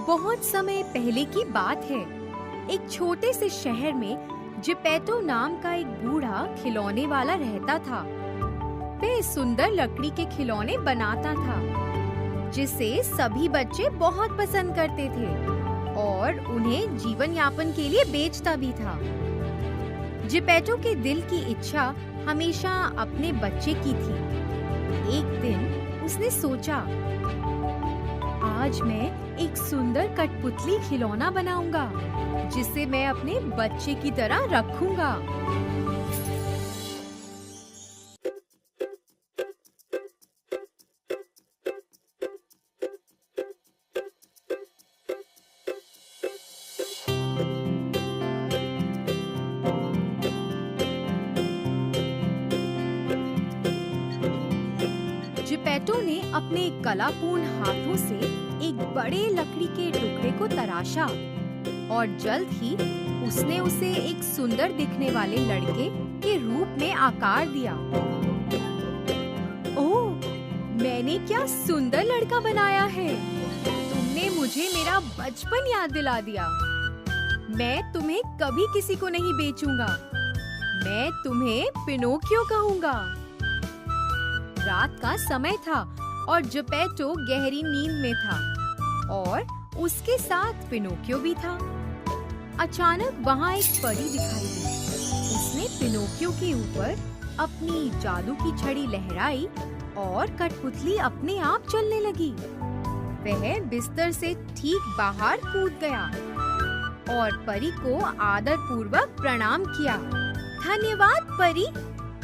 बहुत समय पहले की बात है। एक छोटे से शहर में जिपेटो नाम का एक बूढ़ा खिलौने वाला रहता था। वह सुंदर लकड़ी के खिलौने बनाता था, जिसे सभी बच्चे बहुत पसंद करते थे और उन्हें जीवन यापन के लिए बेचता भी था। जिपेटो के दिल की इच्छा हमेशा अपने बच्चे की थी। एक दिन उसने सोचा, आज मैं एक सुंदर कठपुतली खिलौना बनाऊंगा, जिसे मैं अपने बच्चे की तरह रखूंगा। जिपेटो ने अपने कलापूर्ण हाथों से एक बड़े लकड़ी के टुकड़े को तराशा और जल्द ही उसने उसे एक सुंदर दिखने वाले लड़के के रूप में आकार दिया। ओह, मैंने क्या सुंदर लड़का बनाया है! तुमने मुझे मेरा बचपन याद दिला दिया। मैं तुम्हें कभी किसी को नहीं बेचूंगा। मैं तुम्हें पिनोकियो कहूंगा। रात का समय था और जिपेटो गहरी नींद में था और उसके साथ पिनोकियो भी था। अचानक वहाँ एक परी दिखाई दी। उसने पिनोकियो के ऊपर अपनी जादू की छड़ी लहराई और कठपुतली अपने आप चलने लगी। वह बिस्तर से ठीक बाहर कूद गया और परी को आदर पूर्वक प्रणाम किया। धन्यवाद परी,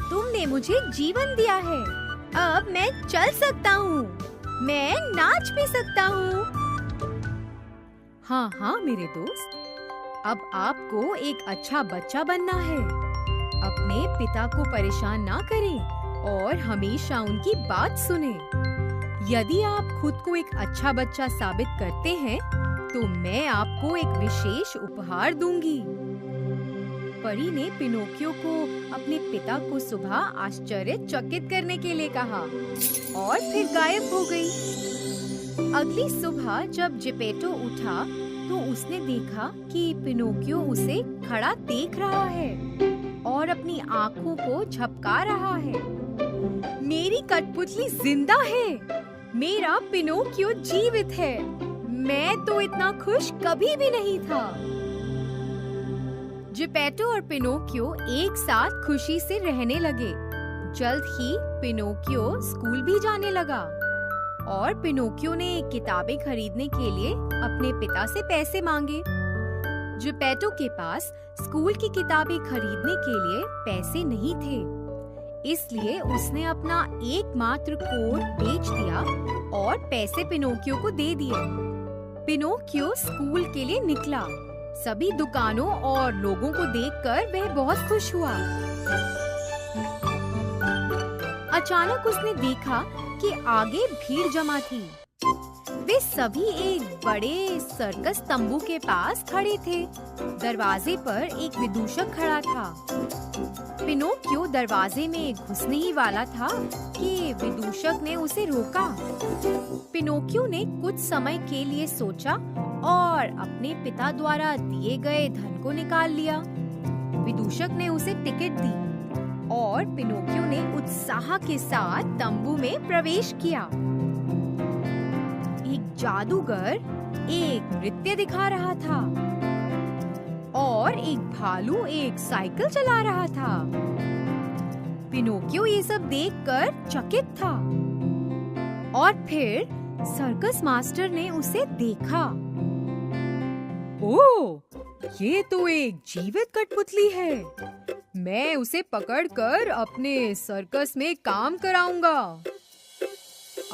तुमने मुझे जीवन दिया है। अब मैं चल सकता हूँ, मैं नाच भी सकता हूँ। हाँ हाँ मेरे दोस्त, अब आपको एक अच्छा बच्चा बनना है। अपने पिता को परेशान ना करें और हमेशा उनकी बात सुने। यदि आप खुद को एक अच्छा बच्चा साबित करते हैं, तो मैं आपको एक विशेष उपहार दूंगी। परी ने पिनोकियो को अपने पिता को सुबह आश्चर्यचकित करने के लिए कहा और फिर गायब हो गई। अगली सुबह जब जिपेटो उठा तो उसने देखा कि पिनोकियो उसे खड़ा देख रहा है और अपनी आँखों को झपका रहा है। मेरी कठपुतली जिंदा है, मेरा पिनोकियो जीवित है। मैं तो इतना खुश कभी भी नहीं था। जिपेटो और पिनोकियो एक साथ खुशी से रहने लगे। जल्द ही पिनोकियो स्कूल भी जाने लगा और पिनोकियो ने किताबें खरीदने के लिए अपने पिता से पैसे मांगे। जिपेटो के पास स्कूल की किताबें खरीदने के लिए पैसे नहीं थे, इसलिए उसने अपना एकमात्र कोट बेच दिया और पैसे पिनोकियो को दे दिए। पिनोकियो स्कूल के लिए निकला। सभी दुकानों और लोगों को देखकर वह बहुत खुश हुआ। अचानक उसने देखा कि आगे भीड़ जमा थी। वे सभी एक बड़े सर्कस तंबू के पास खड़े थे। दरवाजे पर एक विदूषक खड़ा था। पिनोकियो दरवाजे में घुसने ही वाला था कि विदूषक ने उसे रोका। पिनोकियो ने कुछ समय के लिए सोचा और अपने पिता द्वारा दिए गए धन को निकाल लिया। विदूषक ने उसे टिकट दी और पिनोकियो ने उत्साह के साथ तंबू में प्रवेश किया। एक जादूगर एक नृत्य दिखा रहा था और एक भालू एक साइकिल चला रहा था। पिनोकियो ये सब देखकर चकित था और फिर सर्कस मास्टर ने उसे देखा। ओह, ये तो एक जीवित कठपुतली है। मैं उसे पकड़कर अपने सर्कस में काम कराऊंगा।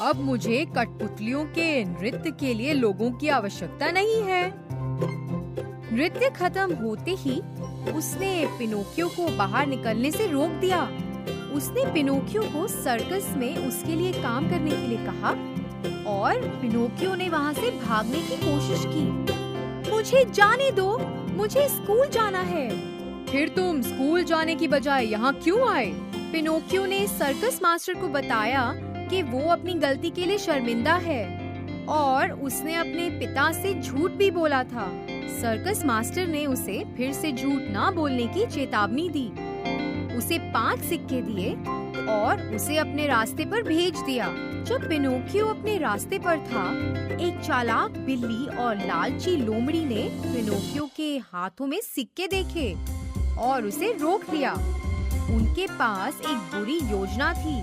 अब मुझे कठपुतलियों के नृत्य के लिए लोगों की आवश्यकता नहीं है। नृत्य खत्म होते ही उसने पिनोकियो को बाहर निकलने से रोक दिया। उसने पिनोकियो को सर्कस में उसके लिए काम करने के लिए कहा और पिनोकियो ने वहाँ से भागने की कोशिश की। मुझे जाने दो, मुझे स्कूल जाना है। फिर तुम स्कूल जाने की बजाय यहाँ क्यों आए? पिनोकियो ने सर्कस मास्टर को बताया कि वो अपनी गलती के लिए शर्मिंदा है और उसने अपने पिता से झूठ भी बोला था। सर्कस मास्टर ने उसे फिर से झूठ ना बोलने की चेतावनी दी, उसे 5 सिक्के दिए और उसे अपने रास्ते पर भेज दिया। जब पिनोकियो अपने रास्ते पर था, एक चालाक बिल्ली और लालची लोमड़ी ने पिनोकियो के हाथों में सिक्के देखे और उसे रोक दिया। उनके पास एक बुरी योजना थी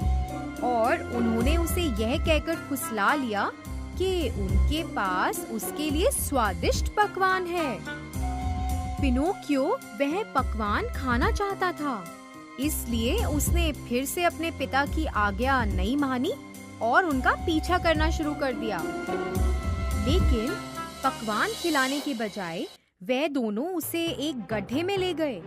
और उन्होंने उसे यह कहकर फुसला लिया कि उनके पास उसके लिए स्वादिष्ट पकवान है। पिनोकियो वह पकवान खाना चाहता था, इसलिए उसने फिर से अपने पिता की आज्ञा नहीं मानी और उनका पीछा करना शुरू कर दिया। लेकिन पकवान खिलाने के बजाय वे दोनों उसे एक गड्ढे में ले गए।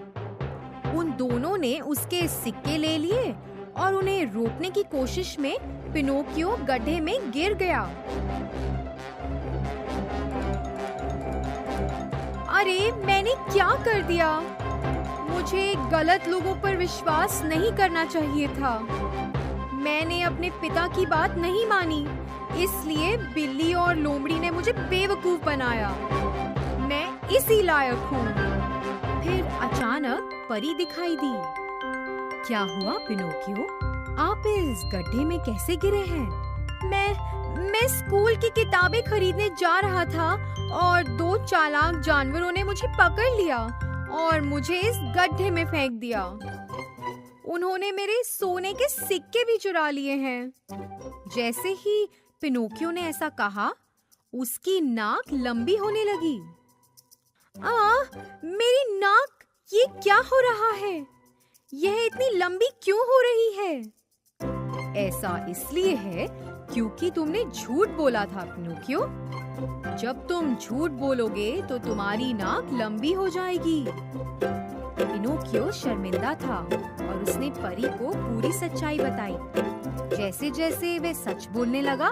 उन दोनों ने उसके सिक्के ले लिए और उन्हें रोकने की कोशिश में पिनोकियो गड्ढे में गिर गया। अरे, मैंने क्या कर दिया? मुझे गलत लोगों पर विश्वास नहीं करना चाहिए था। मैंने अपने पिता की बात नहीं मानी, इसलिए बिल्ली और लोमड़ी ने मुझे बेवकूफ बनाया। मैं इसी लायक हूँ। फिर अचानक परी दिखाई दी। क्या हुआ पिनोकियो? आप इस गड्ढे में कैसे गिरे हैं? मैं स्कूल की किताबें खरीदने जा रहा था और 2 चालाक जानवरों ने मुझे पकड़ लिया और मुझे इस गड्ढे में फेंक दिया। उन्होंने मेरे सोने के सिक्के भी चुरा लिए हैं। जैसे ही पिनोकियो ने ऐसा कहा, उसकी नाक लंबी होने लगी। मेरी नाक, ये क्या हो रहा है? यह इतनी लंबी क्यों हो रही है? ऐसा इसलिए है क्योंकि तुमने झूठ बोला था पिनोकियो। जब तुम झूठ बोलोगे तो तुम्हारी नाक लंबी हो जाएगी। पिनोकियो शर्मिंदा था और उसने परी को पूरी सच्चाई बताई। जैसे जैसे वह सच बोलने लगा,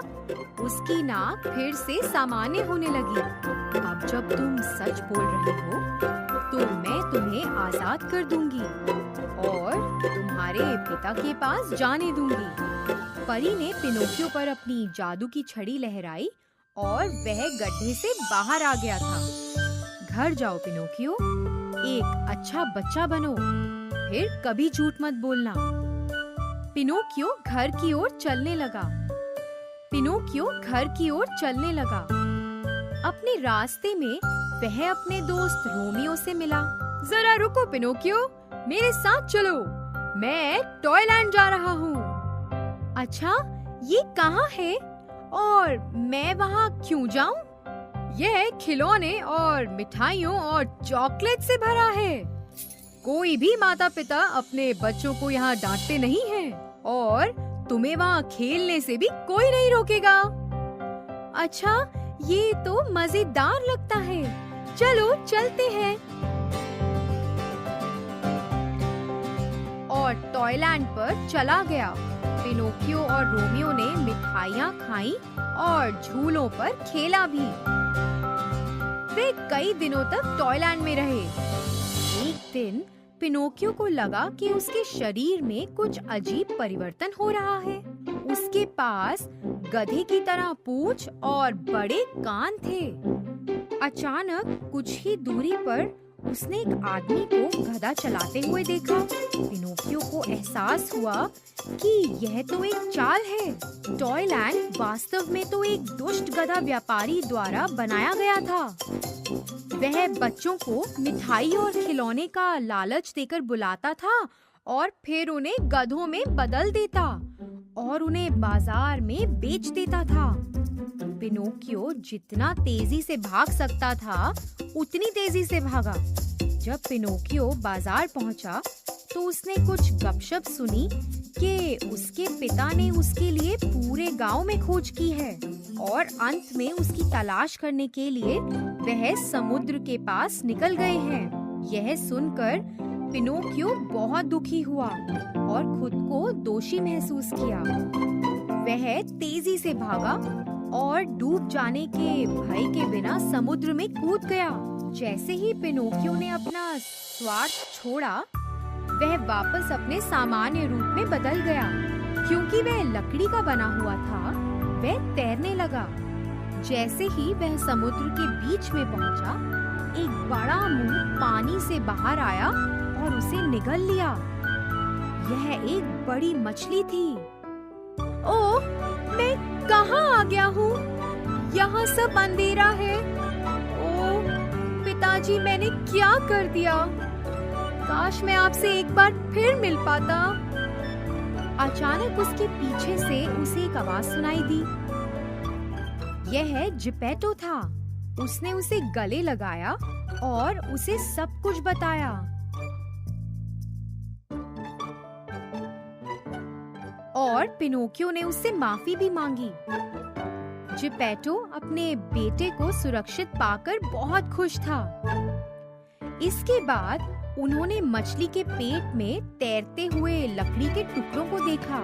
उसकी नाक फिर से सामान्य होने लगी। अब जब तुम सच बोल रहे हो, तो मैं तुम्हें आजाद कर दूंगी और तुम्हारे पिता के पास जाने दूंगी। परी ने पिनोकियो पर अपनी जादू की छड़ी लहराई और वह गड्ढे से बाहर आ गया था। घर जाओ पिनोकियो, एक अच्छा बच्चा बनो, फिर कभी झूठ मत बोलना। पिनोकियो घर की ओर चलने लगा। अपने रास्ते में वह अपने दोस्त रोमियो से मिला। जरा रुको पिनोकियो, मेरे साथ चलो, मैं टॉयलैंड जा रहा हूँ। अच्छा, ये कहाँ है और मैं वहाँ क्यों जाऊँ? यह खिलौने और मिठाइयों और चॉकलेट से भरा है। कोई भी माता पिता अपने बच्चों को यहाँ डांटते नहीं हैं और तुम्हें वहाँ खेलने से भी कोई नहीं रोकेगा। अच्छा, ये तो मजेदार लगता है। चलो चलते हैं। और टॉयलैंड पर चला गया। पिनोकियो और रोमियो ने मिठाइयाँ खाई और झूलों पर खेला भी। वे कई दिनों तक टॉयलैंड में रहे। एक दिन पिनोकियो को लगा कि उसके शरीर में कुछ अजीब परिवर्तन हो रहा है। उसके पास गधे की तरह पूंछ और बड़े कान थे। अचानक कुछ ही दूरी पर उसने एक आदमी को गधा चलाते हुए देखा। पिनोकियो को एहसास हुआ कि यह तो एक चाल है। टॉयलैंड वास्तव में तो एक दुष्ट गधा व्यापारी द्वारा बनाया गया था। वह बच्चों को मिठाई और खिलौने का लालच देकर बुलाता था और फिर उन्हें गधों में बदल देता और उन्हें बाजार में बेच देता था। पिनोकियो जितना तेजी से भाग सकता था, उतनी तेजी से भागा। जब पिनोकियो बाजार पहुंचा, तो उसने कुछ गपशप सुनी कि उसके पिता ने उसके लिए पूरे गांव में खोज की है और अंत में उसकी तलाश करने के लिए वह समुद्र के पास निकल गए हैं। यह सुनकर पिनोकियो बहुत दुखी हुआ और खुद को दोषी महसूस किया। वह तेजी से भागा और डूब जाने के भय के बिना समुद्र में कूद गया। जैसे ही पिनोकियो ने अपना स्वार्थ छोड़ा, वह वापस अपने सामान्य रूप में बदल गया। क्योंकि वह लकड़ी का बना हुआ था, वह तैरने लगा। जैसे ही वह समुद्र के बीच में पहुंचा, एक बड़ा मुंह पानी से बाहर आया और उसे निगल लिया। यह एक बड़ी मछली थी। ओह, मैं कहाँ आ गया हूँ? यहाँ सब अंधेरा है। ओह, पिताजी, मैंने क्या कर दिया? काश मैं आपसे एक बार फिर मिल पाता। अचानक उसके पीछे से उसे एक आवाज सुनाई दी। यह जिपेटो था। उसने उसे गले लगाया और उसे सब कुछ बताया। और पिनोकियो ने उससे माफी भी मांगी। जिपेटो अपने बेटे को सुरक्षित पाकर बहुत खुश था। इसके बाद उन्होंने मछली के पेट में तैरते हुए लकड़ी के टुकड़ों को देखा।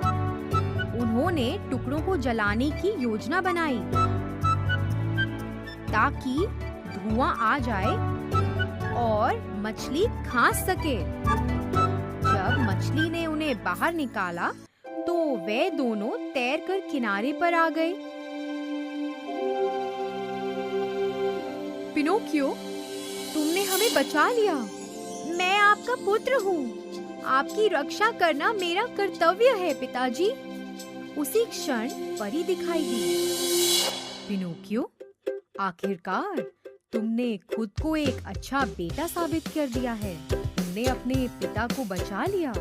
उन्होंने टुकड़ों को जलाने की योजना बनाई ताकि धुआं आ जाए और मछली खा सके। जब मछली ने उन्हें बाहर निकाला तो वे दोनों तैरकर किनारे पर आ गए। पिनोकियो, तुमने हमें बचा लिया। मैं आपका पुत्र हूँ। आपकी रक्षा करना मेरा कर्तव्य है, पिताजी। उसी क्षण परी दिखाई दी। पिनोकियो, आखिरकार तुमने खुद को एक अच्छा बेटा साबित कर दिया है। तुमने अपने पिता को बचा लिया।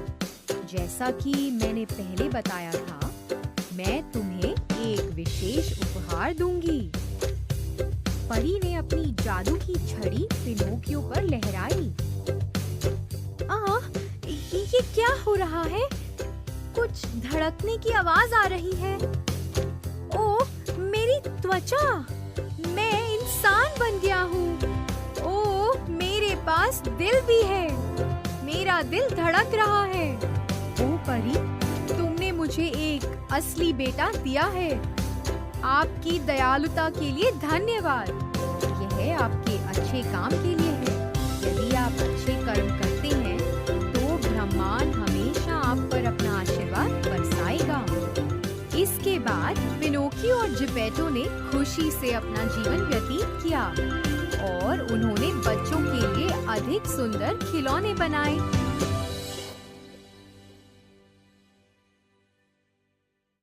जैसा कि मैंने पहले बताया था, मैं तुम्हें एक विशेष उपहार दूंगी। परी ने अपनी जादू की छड़ी पिनोकियो पर लहराई। ये क्या हो रहा है? कुछ धड़कने की आवाज आ रही है। ओह, मेरी त्वचा! मैं इंसान बन गया हूँ। ओह, मेरे पास दिल भी है। मेरा दिल धड़क रहा है। ओह परी, तुमने मुझे एक असली बेटा दिया है। आपकी दयालुता के लिए धन्यवाद। यह आपके अच्छे काम के लिए है। यदि आप अच्छे कर्म करते हैं तो ब्रह्मांड हमेशा आप पर अपना आशीर्वाद बरसाएगा। इसके बाद पिनोकियो और जिपेटो ने खुशी से अपना जीवन व्यतीत किया और उन्होंने बच्चों के लिए अधिक सुंदर खिलौने बनाए।